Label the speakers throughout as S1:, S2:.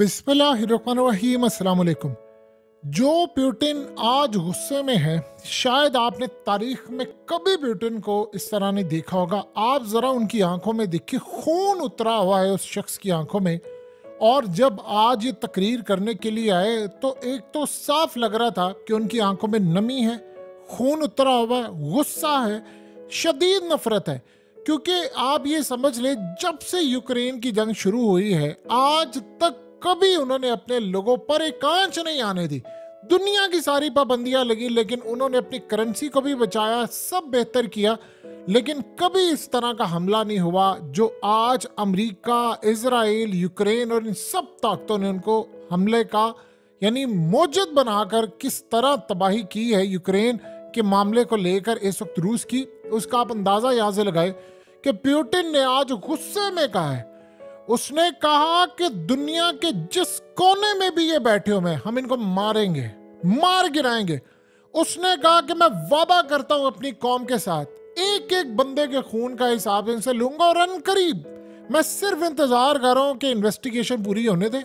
S1: बिस्मिल्लाहिर्रहमानिर्रहीम, अस्सलाम वालेकुम। जो पुतिन आज गुस्से में है, शायद आपने तारीख में कभी पुतिन को इस तरह नहीं देखा होगा। आप जरा उनकी आंखों में देखिए, खून उतरा हुआ है उस शख्स की आंखों में। और जब आज ये तकरीर करने के लिए आए तो एक तो साफ लग रहा था कि उनकी आंखों में नमी है, खून उतरा हुआ है, गुस्सा है, शदीद नफरत है। क्योंकि आप ये समझ ले, जब से यूक्रेन की जंग शुरू हुई है आज तक कभी उन्होंने अपने लोगों पर एक आंच नहीं आने दी। दुनिया की सारी पाबंदियां लगी, लेकिन उन्होंने अपनी करेंसी को भी बचाया, सब बेहतर किया। लेकिन कभी इस तरह का हमला नहीं हुआ जो आज अमेरिका, इजराइल, यूक्रेन और इन सब ताकतों ने उनको हमले का यानी मौजूद बनाकर किस तरह तबाही की है यूक्रेन के मामले को लेकर इस वक्त रूस की, उसका आप अंदाजा यहां से लगाए कि पुतिन ने आज गुस्से में कहा है। उसने कहा कि दुनिया के जिस कोने में भी ये बैठे हुए हैं, हम इनको मारेंगे, मार गिराएंगे। उसने कहा कि मैं वादा करता हूं अपनी कौम के साथ, एक एक बंदे के खून का हिसाब इनसे लूंगा और अनकरीब मैं सिर्फ इंतजार कर रहा हूं कि इन्वेस्टिगेशन पूरी होने दे।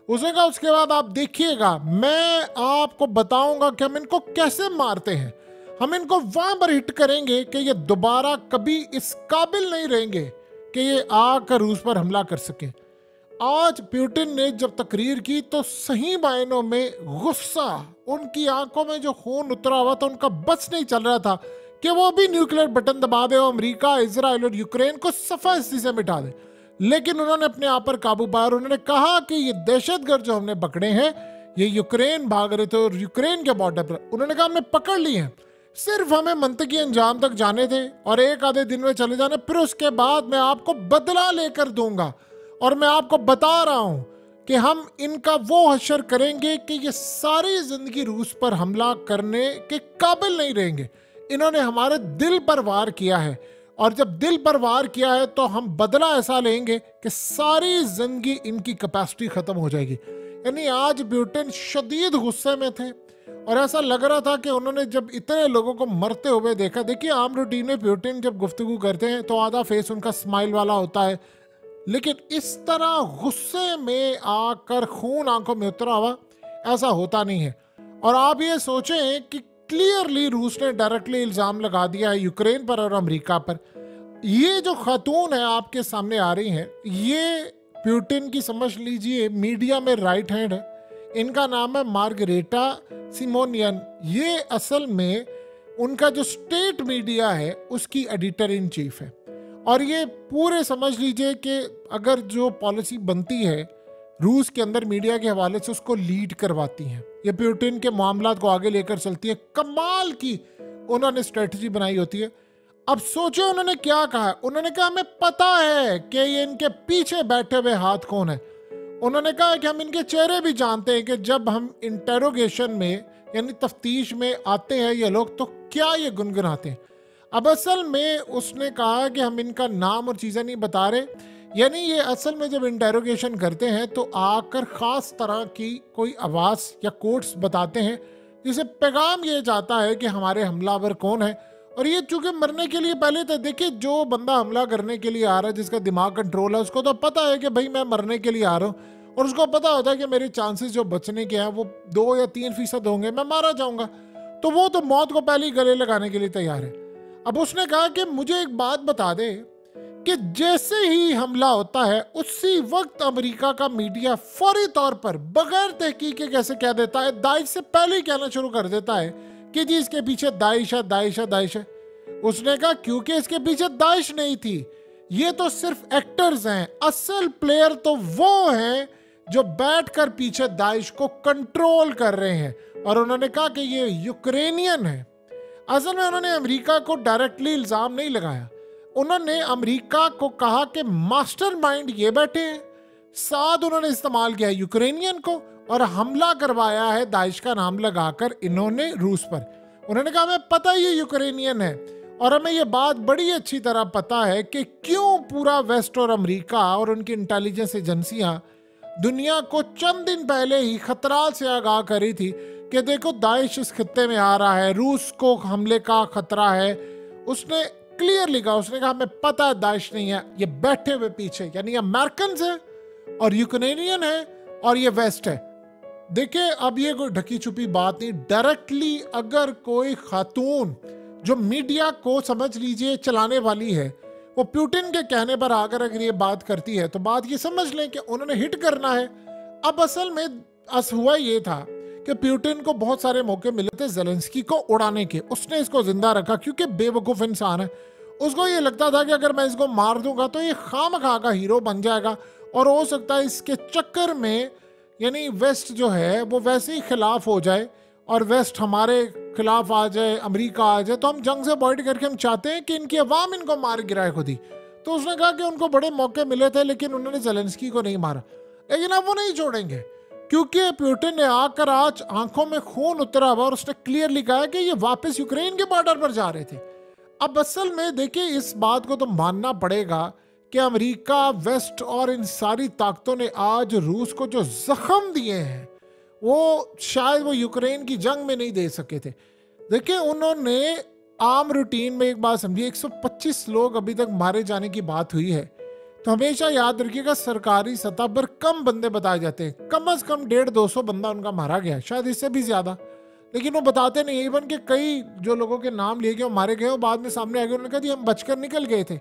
S1: उसने कहा उसके बाद आप देखिएगा, मैं आपको बताऊंगा कि हम इनको कैसे मारते हैं। हम इनको वहां पर हिट करेंगे कि ये दोबारा कभी इस काबिल नहीं रहेंगे कि ये आकर रूस पर हमला कर सके। आज पुतिन ने जब तकरीर की तो सही मायनों में गुस्सा, उनकी आंखों में जो खून उतरा हुआ था, उनका बस नहीं चल रहा था कि वो भी न्यूक्लियर बटन दबा दे और अमेरिका, इजराइल और यूक्रेन को सफाई से मिटा दे। लेकिन उन्होंने अपने आप पर काबू पाया और उन्होंने कहा कि ये दहशतगर्द जो हमने पकड़े हैं, ये यूक्रेन भाग रहे थे और यूक्रेन के बॉर्डर पर, उन्होंने कहा हमने पकड़ लिए हैं, सिर्फ हमें मंतकी अंजाम तक जाने थे और एक आधे दिन में चले जाने, फिर उसके बाद मैं आपको बदला लेकर दूंगा। और मैं आपको बता रहा हूं कि हम इनका वो हशर करेंगे कि ये सारी जिंदगी रूस पर हमला करने के काबिल नहीं रहेंगे। इन्होंने हमारे दिल पर वार किया है और जब दिल पर वार किया है तो हम बदला ऐसा लेंगे कि सारी जिंदगी इनकी कैपेसिटी खत्म हो जाएगी। यानी आज पुतिन शदीद गुस्से में थे और ऐसा लग रहा था कि उन्होंने जब इतने लोगों को मरते हुए देखा, देखिए आम रूटीन में पुतिन जब गुफ्तगू करते हैं तो आधा फेस उनका स्माइल वाला होता है, लेकिन इस तरह गुस्से में आकर खून आंखों में उतरा हुआ ऐसा होता नहीं है। और आप ये सोचें कि क्लियरली रूस ने डायरेक्टली इल्जाम लगा दिया है यूक्रेन पर और अमेरिका पर। ये जो खातून है आपके सामने आ रही हैं, ये पुतिन की समझ लीजिए मीडिया में राइट हैंड है। इनका नाम है मार्गरेटा सिमोनियन। ये असल में उनका जो स्टेट मीडिया है उसकी एडिटर इन चीफ है और ये पूरे समझ लीजिए कि अगर जो पॉलिसी बनती है रूस के अंदर मीडिया के हवाले से उसको लीड करवाती हैं। ये पुतिन के मामलात को आगे लेकर चलती है, कमाल की उन्होंने स्ट्रेटजी बनाई होती है। अब सोचो उन्होंने क्या कहा। उन्होंने कहा हमें पता है कि ये इनके पीछे बैठे हुए हाथ कौन है। उन्होंने कहा कि हम इनके चेहरे भी जानते हैं कि जब हम इंटेरोगेशन में यानी तफ्तीश में आते हैं ये लोग तो क्या ये गुनगुनाते हैं। अब असल में उसने कहा कि हम इनका नाम और चीज़ें नहीं बता रहे, यानी ये असल में जब इंटेरोगेशन करते हैं तो आकर ख़ास तरह की कोई आवाज़ या कोड्स बताते हैं जिसे पैगाम ये जाता है कि हमारे हमलावर कौन है। और ये चूंकि मरने के लिए पहले तो देखिए, जो बंदा हमला करने के लिए आ रहा है, जिसका दिमाग कंट्रोल है, उसको तो पता है कि भाई मैं मरने के लिए आ रहा हूँ और उसको पता होता है कि मेरे चांसेस जो बचने के हैं वो 2 या 3% होंगे, मैं मारा जाऊंगा। तो वो तो मौत को पहले ही गले लगाने के लिए तैयार है। अब उसने कहा कि मुझे एक बात बता दे कि जैसे ही हमला होता है उसी वक्त अमेरिका का मीडिया फौरी तौर पर बगैर तहकीक के कैसे कह देता है, दाइश से पहले ही कहना शुरू कर देता है कि जी इसके पीछे दाइश है, दाइश है, दाइश है। उसने कहा क्योंकि इसके पीछे दाइश नहीं थी, ये तो सिर्फ एक्टर्स हैं, असल प्लेयर तो वो हैं जो बैठकर पीछे दाइश को कंट्रोल कर रहे हैं। और उन्होंने कहा कि ये यूक्रेनियन है। असल में उन्होंने अमेरिका को डायरेक्टली इल्जाम नहीं लगाया, उन्होंने अमेरिका को कहा कि मास्टरमाइंड ये बैठे हैं, साथ उन्होंने इस्तेमाल किया यूक्रेनियन को और हमला करवाया है दाइश का नाम लगाकर इन्होंने रूस पर। उन्होंने कहा हमें पता ये यूक्रेनियन है और हमें ये बात बड़ी अच्छी तरह पता है कि क्यों पूरा वेस्ट और अमेरिका और उनकी इंटेलिजेंस एजेंसियां दुनिया को चंद दिन पहले ही खतरात से आगाह करी थी कि देखो दाइश इस खित्ते में आ रहा है, रूस को हमले का खतरा है। उसने क्लियरली कहा, उसने कहा हमें पता है दाइश नहीं है, ये बैठे हुए पीछे यानी अमेरिकन है और यूक्रेनियन है और ये वेस्ट है। देखिए, अब ये कोई ढकी छुपी बात नहीं, डायरेक्टली अगर कोई खातून जो मीडिया को समझ लीजिए चलाने वाली है, वो पुतिन के कहने पर आकर अगर ये बात करती है तो बात ये समझ लें कि उन्होंने हिट करना है। अब असल में हुआ ये था कि पुतिन को बहुत सारे मौके मिले थे ज़ेलेंस्की को उड़ाने के, उसने इसको जिंदा रखा क्योंकि बेवकूफ़ इंसान है। उसको ये लगता था कि अगर मैं इसको मार दूंगा तो ये खामखा का हीरो बन जाएगा और हो सकता है इसके चक्कर में यानी वेस्ट जो है वो वैसे ही खिलाफ हो जाए और वेस्ट हमारे खिलाफ आ जाए, अमेरिका आ जाए, तो हम जंग से अवॉइड करके हम चाहते हैं कि इनकी अवाम इनको मार गिराए खुद ही। तो उसने कहा कि उनको बड़े मौके मिले थे लेकिन उन्होंने ज़ेलेंस्की को नहीं मारा, लेकिन अब वो नहीं छोड़ेंगे क्योंकि पुतिन ने आकर आज आंखों में खून उतरा हुआ और उसने क्लियरली कहा कि ये वापस यूक्रेन के बॉर्डर पर जा रहे थे। अब असल में देखिए, इस बात को तो मानना पड़ेगा कि अमेरिका, वेस्ट और इन सारी ताकतों ने आज रूस को जो जख्म दिए हैं वो शायद वो यूक्रेन की जंग में नहीं दे सके थे। देखिए, उन्होंने आम रूटीन में एक बात समझिए, 125 लोग अभी तक मारे जाने की बात हुई है, तो हमेशा याद रखिएगा सरकारी सतह पर कम बंदे बताए जाते हैं, कम से कम 150-200 बंदा उनका मारा गया, शायद इससे भी ज्यादा, लेकिन वो बताते नहीं। इवन के कई जो लोगों के नाम लिए गए बाद में सामने आ गए, उन्होंने कहा जी हम बचकर निकल गए थे।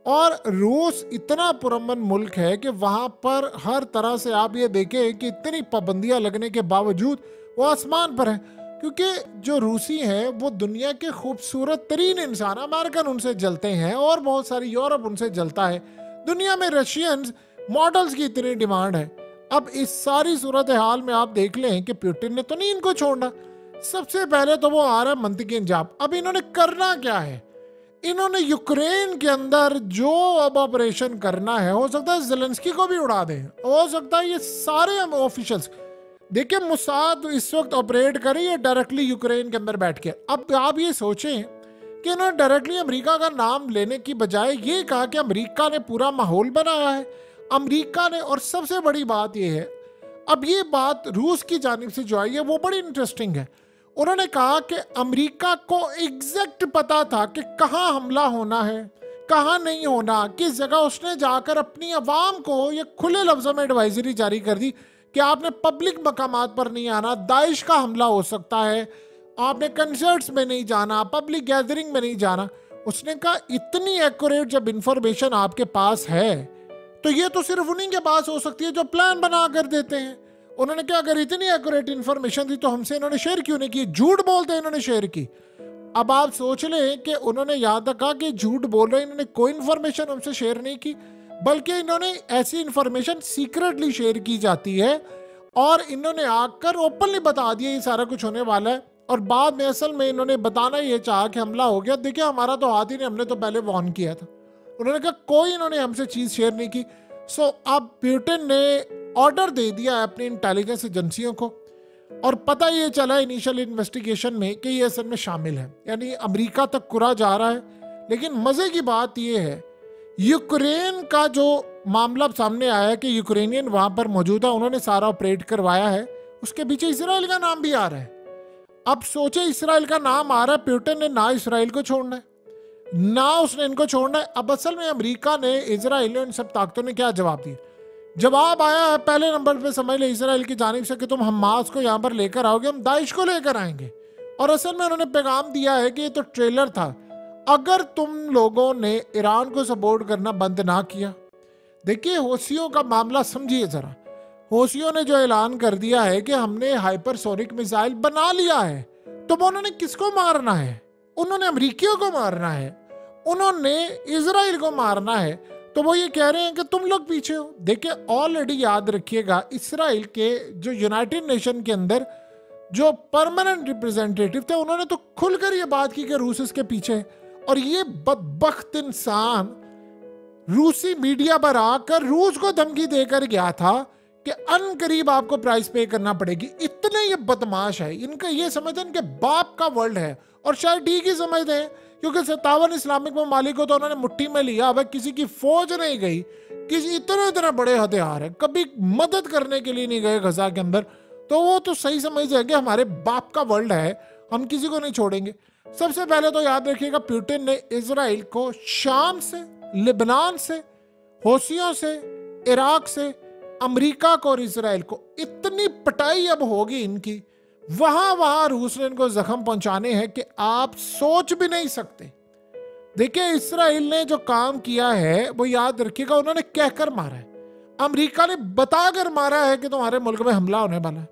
S1: और रूस इतना पुरअमन मुल्क है कि वहां पर हर तरह से आप ये देखें कि इतनी पाबंदियां लगने के बावजूद वो आसमान पर है, क्योंकि जो रूसी हैं वो दुनिया के खूबसूरत तरीन इंसान, अमेरिकन उनसे जलते हैं और बहुत सारी यूरोप उनसे जलता है। दुनिया में रशियंस मॉडल्स की इतनी डिमांड है। अब इस सारी सूरत हाल में आप देख लें कि पुतिन ने तो नहीं इनको छोड़ना। सबसे पहले तो वो आ रहा है मंतकी अंजाम। अब इन्होंने करना क्या है, इन्होंने यूक्रेन के अंदर जो अब ऑपरेशन करना है, हो सकता है ज़ेलेंस्की को भी उड़ा दें, हो सकता है ये सारे ऑफिशियल्स, देखिए मुसाद इस वक्त ऑपरेट कर रही है डायरेक्टली यूक्रेन के अंदर बैठ के। अब आप ये सोचें कि इन्होंने डायरेक्टली अमेरिका का नाम लेने की बजाय ये कहा कि अमेरिका ने पूरा माहौल बनाया है, अमेरिका ने, और सबसे बड़ी बात ये है, अब ये बात रूस की जानिब से जो आई है वो बड़ी इंटरेस्टिंग है। उन्होंने कहा कि अमेरिका को एग्जैक्ट पता था कि कहाँ हमला होना है, कहाँ नहीं होना, किस जगह। उसने जाकर अपनी आवाम को ये खुले लफ्जों में एडवाइजरी जारी कर दी कि आपने पब्लिक मकामात पर नहीं आना, दाइश का हमला हो सकता है, आपने कंसर्ट्स में नहीं जाना, पब्लिक गैदरिंग में नहीं जाना। उसने कहा इतनी एक्यूरेट जब इंफॉर्मेशन आपके पास है तो ये तो सिर्फ उन्हीं के पास हो सकती है जो प्लान बना कर देते हैं। उन्होंने क्या, अगर इतनी एक्यूरेट इंफॉर्मेशन थी तो हमसे इन्होंने शेयर क्यों नहीं की? झूठ बोलते इन्होंने शेयर की। अब आप सोच लें कि उन्होंने याद रखा कि झूठ बोल रहे, इन्होंने कोई इंफॉर्मेशन हमसे शेयर नहीं की, बल्कि इन्होंने ऐसी इंफॉर्मेशन सीक्रेटली शेयर की जाती है और इन्होंने आकर ओपनली बता दिया ये सारा कुछ होने वाला है। और बाद में असल में इन्होंने बताना ये चाहा कि हमला हो गया, देखिए हमारा तो हाथ ही नहीं, हमने तो पहले वार्न किया था। उन्होंने कहा कोई इन्होंने हमसे चीज़ शेयर नहीं की। सो अब पुतिन ने ऑर्डर दे दिया है अपनी इंटेलिजेंस एजेंसियों को, और पता ये चला इनिशियल इन्वेस्टिगेशन में कि ये असल में शामिल है, यानी अमेरिका तक कुरा जा रहा है। लेकिन मज़े की बात ये है, यूक्रेन का जो मामला सामने आया है कि यूक्रेनियन वहाँ पर मौजूद है, उन्होंने सारा ऑपरेट करवाया है, उसके पीछे इसराइल का नाम भी आ रहा है। अब सोचे इसराइल का नाम आ रहा है, पुतिन ने ना इसराइल को छोड़ना है ना उसने इनको छोड़ना है। अब असल में अमेरिका ने, इसराइल ने, इन सब ताकतों ने क्या जवाब दिया? जवाब आया है पहले नंबर पे समझ ले इसराइल की जानिब से कि तुम हमास को यहाँ पर लेकर आओगे, हम दाइश को लेकर आएंगे। और असल में उन्होंने पैगाम दिया है कि ये तो ट्रेलर था, अगर तुम लोगों ने ईरान को सपोर्ट करना बंद ना किया। देखिए हौसियों का मामला समझिए जरा, हौसियों ने जो ऐलान कर दिया है कि हमने हाइपरसोनिक मिसाइल बना लिया है, तो उन्होंने किसको मारना है? उन्होंने अमेरिकियों को मारना है, उन्होंने इजराइल को मारना है। तो वो ये कह रहे हैं कि तुम लोग पीछे हो। देखिए ऑलरेडी याद रखिएगा, इसराइल के जो यूनाइटेड नेशन के अंदर जो परमानेंट रिप्रेजेंटेटिव थे, उन्होंने तो खुलकर ये बात की कि रूस इसके पीछे है। और ये बदबख्त इंसान रूसी मीडिया पर आकर रूस को धमकी देकर गया था कि अनकरीब आपको प्राइस पे करना पड़ेगी। इतने ये बदमाश है, इनका ये समझते हैं इनके बाप का वर्ल्ड है, और शायद ठीक ही समझते हैं, क्योंकि 57 इस्लामिक ममालिक को तो उन्होंने मुट्ठी में लिया। अब किसी की फौज नहीं गई, किसी इतने बड़े हथियार है, कभी मदद करने के लिए नहीं गए गजा के अंदर, तो वो तो सही समझ जाएंगे हमारे बाप का वर्ल्ड है, हम किसी को नहीं छोड़ेंगे। सबसे पहले तो याद रखिएगा, पुतिन ने इजराइल को शाम से, लिबनान से, हौसियों से, इराक से अमेरिका को और इसराइल को इतनी पिटाई अब होगी इनकी, वहां वहां रूस ने इनको जख्म पहुंचाने हैं कि आप सोच भी नहीं सकते। देखिए, इसराइल ने जो काम किया है वो याद रखिएगा, उन्होंने कहकर मारा है, अमेरिका ने बताकर मारा है कि तुम्हारे मुल्क में हमला होने वाला है।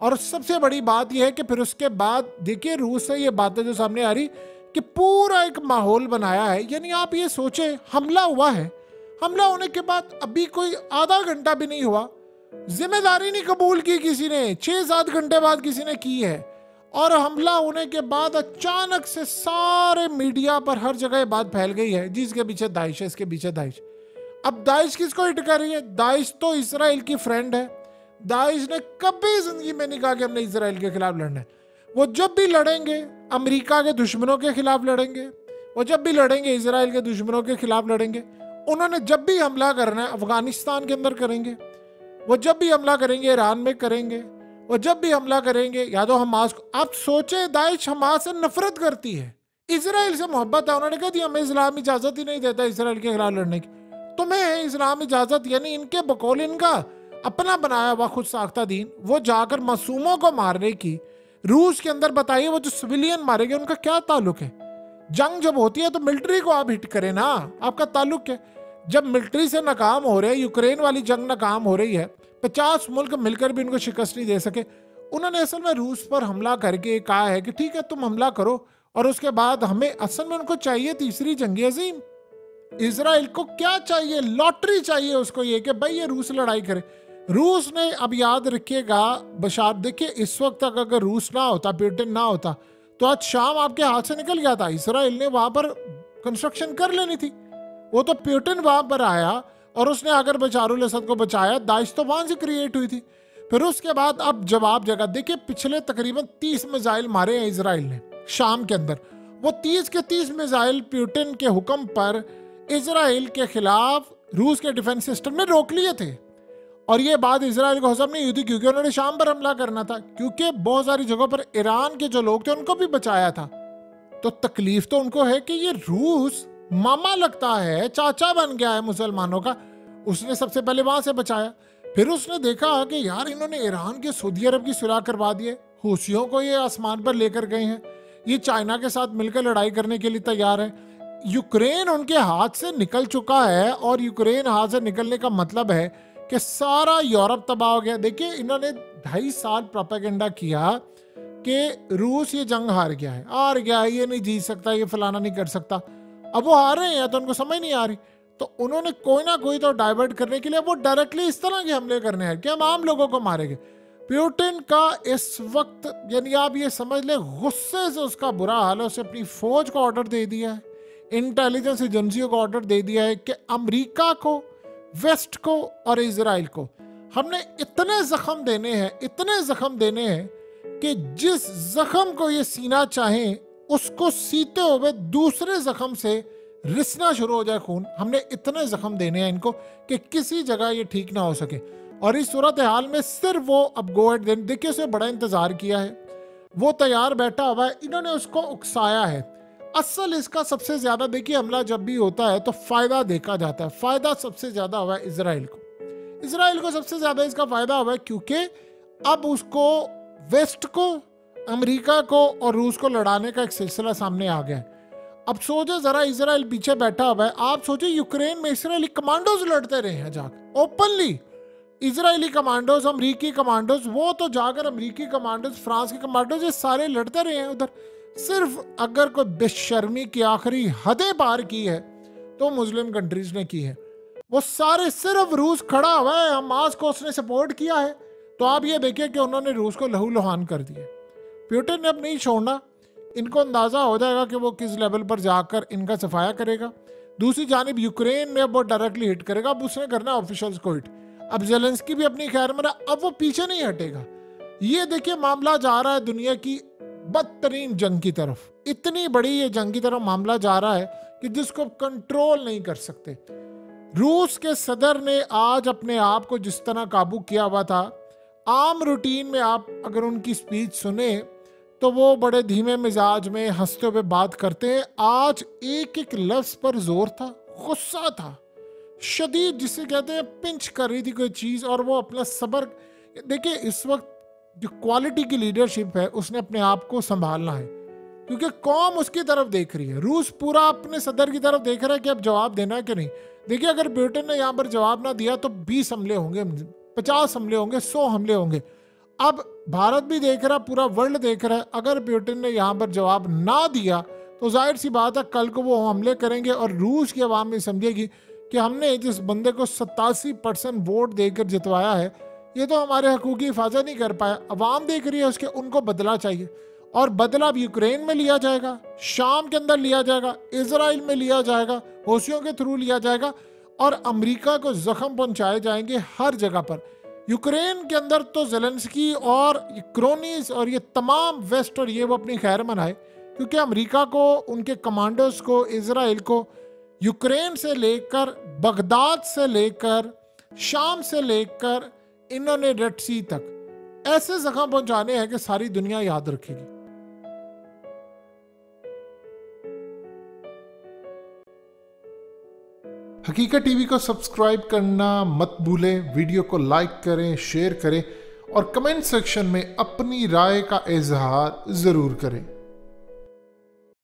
S1: और सबसे बड़ी बात यह है कि फिर उसके बाद देखिए रूस से ये बातें जो सामने आ रही कि पूरा एक माहौल बनाया है। यानी आप ये सोचे, हमला हुआ है, हमला होने के बाद अभी कोई आधा घंटा भी नहीं हुआ, जिम्मेदारी नहीं कबूल की किसी ने, 6-7 घंटे बाद किसी ने की है। और हमला होने के बाद अचानक से सारे मीडिया पर हर जगह बात फैल गई है, जिसके पीछे दाइश है, इसके पीछे दाइश। अब दाइश किसको हिट कर रही है? दाइश तो इसराइल की फ्रेंड है। दाइश ने कभी जिंदगी में नहीं कहा कि हमने इसराइल के खिलाफ लड़ना है। वो जब भी लड़ेंगे अमेरिका के दुश्मनों के खिलाफ लड़ेंगे, वो जब भी लड़ेंगे इसराइल के दुश्मनों के खिलाफ लड़ेंगे। उन्होंने जब भी हमला करना है अफगानिस्तान के अंदर करेंगे, वो जब भी हमला करेंगे ईरान में करेंगे, वो जब भी हमला करेंगे या तो हमास को। आप सोचे, दाइश हमास से नफरत करती है, इसराइल से मोहब्बत है। उन्होंने कहा थी हमें इस्लाम इजाजत ही नहीं देता इसराइल के खिलाफ लड़ने की, तुम्हें है इस्लाम इजाजत। यानी इनके बकौल इनका अपना बनाया हुआ खुद साख्ता दीन, वो जाकर मासूमों को मारने की रूस के अंदर। बताइए, वो जो सिविलियन मारे गए उनका क्या ताल्लुक है? जंग जब होती है तो मिलिट्री को आप हिट करें ना, आपका ताल्लुक है। जब मिलिट्री से नाकाम हो रहे हैं, यूक्रेन वाली जंग नाकाम हो रही है, 50 मुल्क मिलकर भी उनको शिकस्त नहीं दे सके, उन्होंने असल में रूस पर हमला करके कहा है कि ठीक है तुम हमला करो, और उसके बाद हमें असल में उनको चाहिए तीसरी जंग अजीम। इसराइल को क्या चाहिए? लॉटरी चाहिए उसको, ये कि भाई ये रूस लड़ाई करे। रूस ने, अब याद रखिएगा बशार, देखिए इस वक्त तक अगर रूस ना होता, पुतिन ना होता, तो आज शाम आपके हाथ से निकल गया था। इसराइल ने वहां पर कंस्ट्रक्शन कर लेनी थी। वो तो पुतिन वहां पर आया और उसने आकर बशारुल असद को बचाया, दाइश तो वहां से क्रिएट हुई थी। फिर उसके बाद अब जवाब जगह, देखिए पिछले तकरीबन 30 मिसाइल मारे हैं इसराइल ने शाम के अंदर। वो 30 के 30 मिसाइल पुतिन के हुक्म पर इसराइल के खिलाफ रूस के डिफेंस सिस्टम ने रोक लिए थे। और ये बात इसराइल को हजम नहीं हुई थी, क्योंकि उन्होंने शाम पर हमला करना था, क्योंकि बहुत सारी जगहों पर ईरान के जो लोग थे उनको भी बचाया था। तो तकलीफ तो उनको है कि ये रूस मामा लगता है, चाचा बन गया है मुसलमानों का। उसने सबसे पहले वहां से बचाया, फिर उसने देखा कि यार इन्होंने ईरान के सऊदी अरब की सुलह करवा दी है, हूसियों को ये आसमान पर लेकर गए हैं, ये चाइना के साथ मिलकर लड़ाई करने के लिए तैयार है। यूक्रेन उनके हाथ से निकल चुका है, और यूक्रेन हाथ से निकलने का मतलब है कि सारा यूरोप तबाह हो गया। देखिए इन्होंने 2.5 साल प्रोपेगेंडा किया कि रूस ये जंग हार गया है, ये नहीं जीत सकता, ये फलाना नहीं कर सकता। अब वो हार रहे हैं तो उनको समझ नहीं आ रही, तो उन्होंने कोई ना कोई तो डाइवर्ट करने के लिए वो डायरेक्टली इस तरह के हमले करने हैं कि हम आम लोगों को मारेंगे। पुतिन का इस वक्त, यानी आप ये समझ ले, गुस्से से उसका बुरा हाल है। उसे अपनी फौज को ऑर्डर दे दिया है, इंटेलिजेंस एजेंसियों को ऑर्डर दे दिया है कि अमेरिका को, वेस्ट को और इजराइल को हमने इतने जख्म देने हैं, इतने जख्म देने हैं कि जिस जख्म को ये सीना चाहे उसको सीते हुए दूसरे जख्म से रिसना शुरू हो जाए खून। हमने इतने जख्म देने हैं इनको कि किसी जगह ये ठीक ना हो सके। और इस सूरत हाल में सिर्फ वो अब गो एट देन, देखिए उसे बड़ा इंतजार किया है, वो तैयार बैठा हुआ है, इन्होंने उसको उकसाया है। असल इसका सबसे ज्यादा, देखिए हमला जब भी होता है तो फायदा देखा जाता है, फायदा सबसे ज्यादा हुआ है इसराइल को। इसराइल को सबसे ज्यादा इसका फायदा हुआ है क्योंकि अब उसको वेस्ट को, अमेरिका को और रूस को लड़ाने का एक सिलसिला सामने आ गया है। अब सोचो जरा, इसराइल पीछे बैठा हुआ है, आप सोचो यूक्रेन में इसराइली कमांडोज लड़ते रहे हैं जाकर ओपनली, इजरायली कमांडोज, अमेरिकी कमांडोज, वो तो जाकर अमेरिकी कमांडोज, फ्रांस के कमांडोज, ये सारे लड़ते रहे हैं उधर। सिर्फ अगर कोई बेशर्मी की आखिरी हदें पार की है तो मुस्लिम कंट्रीज ने की है। वो सारे, सिर्फ रूस खड़ा हुआ है, हमास को उसने सपोर्ट किया है, तो आप ये देखिए कि उन्होंने रूस को लहू लुहान कर दिया। पुतिन ने अब नहीं छोड़ना, इनको अंदाजा हो जाएगा कि वो किस लेवल पर जाकर इनका सफाया करेगा। दूसरी जानिब यूक्रेन में अब वो डायरेक्टली हिट करेगा, अब उसने करना ऑफिशियल्स को हिट। अब जेलेंस्की भी अपनी खैर में, अब वो पीछे नहीं हटेगा। ये देखिए मामला जा रहा है दुनिया की बदतरीन जंग की तरफ, इतनी बड़ी ये जंग की तरफ मामला जा रहा है कि जिसको कंट्रोल नहीं कर सकते। रूस के सदर ने आज अपने आप को जिस तरह काबू किया हुआ था, आम रूटीन में आप अगर उनकी स्पीच सुने तो वो बड़े धीमे मिजाज में हंसते हुए बात करते हैं। आज एक एक लफ्ज पर जोर था, गुस्सा था, शदीद जिसे कहते हैं पिंच कर रही थी कोई चीज़, और वो अपना सब्र। देखिए इस वक्त जो क्वालिटी की लीडरशिप है उसने अपने आप को संभालना है, क्योंकि कौम उसकी तरफ देख रही है। रूस पूरा अपने सदर की तरफ देख रहा है कि अब जवाब देना है कि नहीं। देखिए अगर ब्रिटेन ने यहाँ पर जवाब ना दिया तो 20 हमले होंगे, 50 हमले होंगे, 100 हमले होंगे। अब भारत भी देख रहा है, पूरा वर्ल्ड देख रहा है। अगर ब्रिटेन ने यहाँ पर जवाब ना दिया तो जाहिर सी बात है कल को वो हमले करेंगे, और रूस की आवाम में समझेगी कि हमने जिस बंदे को 87% वोट देकर जितवाया है, ये तो हमारे हकूक़ की हिफाजत नहीं कर पाया। अवाम देख रही है उसके, उनको बदला चाहिए, और बदला अब यूक्रेन में लिया जाएगा, शाम के अंदर लिया जाएगा, इजराइल में लिया जाएगा, हौसियों के थ्रू लिया जाएगा, और अमेरिका को जख्म पहुंचाए जाएंगे हर जगह पर। यूक्रेन के अंदर तो ज़ेलेंस्की और क्रोनीस और ये तमाम वेस्ट और ये वो अपनी खैर मनाए, क्योंकि अमेरिका को, उनके कमांडोज को, इजराइल को यूक्रेन से लेकर, बगदाद से लेकर, शाम से लेकर, इन्होंने रेड सी तक ऐसे जख्म पहुंचाने हैं कि सारी दुनिया याद रखेगी। हकीकत टीवी को सब्सक्राइब करना मत भूलें, वीडियो को लाइक करें, शेयर करें और कमेंट सेक्शन में अपनी राय का इजहार ज़रूर करें।